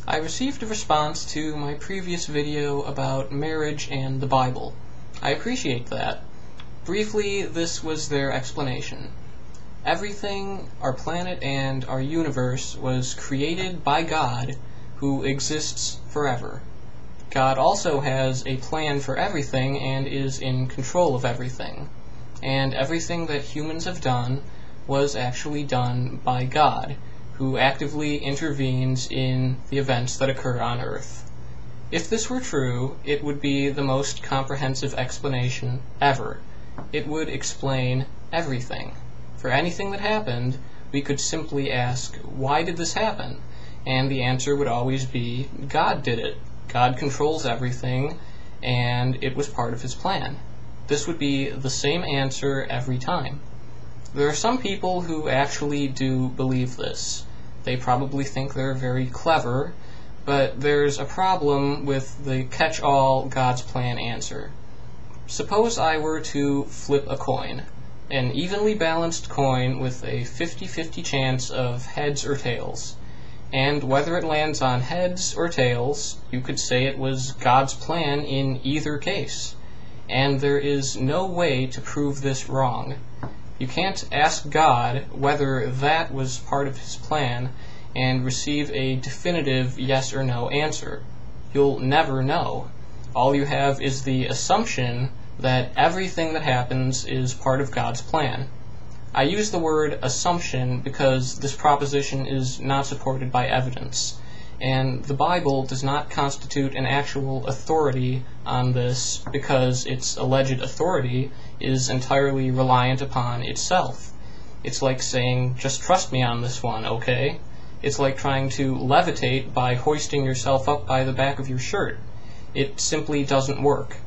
I received a response to my previous video about marriage and the Bible. I appreciate that. Briefly, this was their explanation. Everything, our planet and our universe, was created by God, who exists forever. God also has a plan for everything and is in control of everything. And everything that humans have done was actually done by God, who actively intervenes in the events that occur on Earth. If this were true, it would be the most comprehensive explanation ever. It would explain everything. For anything that happened, we could simply ask, why did this happen? And the answer would always be, God did it. God controls everything, and it was part of His plan. This would be the same answer every time. There are some people who actually do believe this. They probably think they're very clever, but there's a problem with the catch-all God's plan answer. Suppose I were to flip a coin, an evenly balanced coin with a 50-50 chance of heads or tails. And whether it lands on heads or tails, you could say it was God's plan in either case. And there is no way to prove this wrong. You can't ask God whether that was part of His plan and receive a definitive yes or no answer. You'll never know. All you have is the assumption that everything that happens is part of God's plan. I use the word assumption because this proposition is not supported by evidence, and the Bible does not constitute an actual authority on this because its alleged authority is entirely reliant upon itself. It's like saying, just trust me on this one, okay? It's like trying to levitate by hoisting yourself up by the back of your shirt. It simply doesn't work.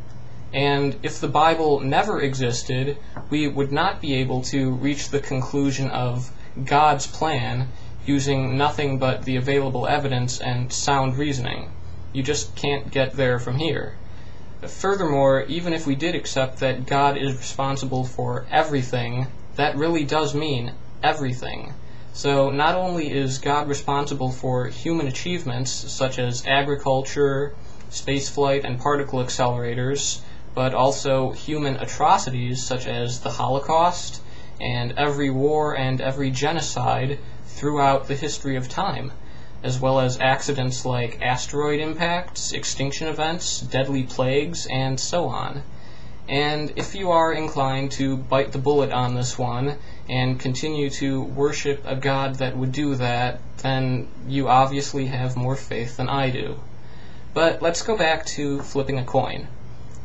And if the Bible never existed, we would not be able to reach the conclusion of God's plan using nothing but the available evidence and sound reasoning. You just can't get there from here. Furthermore, even if we did accept that God is responsible for everything, that really does mean everything. So not only is God responsible for human achievements such as agriculture, spaceflight, and particle accelerators, but also human atrocities such as the Holocaust and every war and every genocide throughout the history of time, as well as accidents like asteroid impacts, extinction events, deadly plagues, and so on. And if you are inclined to bite the bullet on this one and continue to worship a God that would do that, then you obviously have more faith than I do. But let's go back to flipping a coin.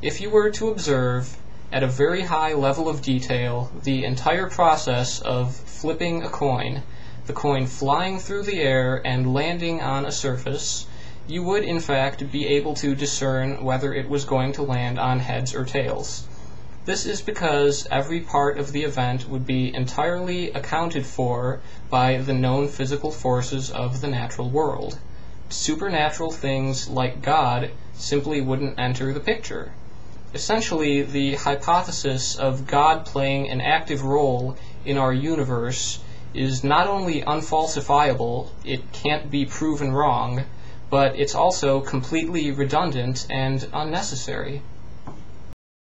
If you were to observe, at a very high level of detail, the entire process of flipping a coin, the coin flying through the air and landing on a surface, you would in fact be able to discern whether it was going to land on heads or tails. This is because every part of the event would be entirely accounted for by the known physical forces of the natural world. Supernatural things like God simply wouldn't enter the picture. Essentially, the hypothesis of God playing an active role in our universe is not only unfalsifiable, it can't be proven wrong, but it's also completely redundant and unnecessary.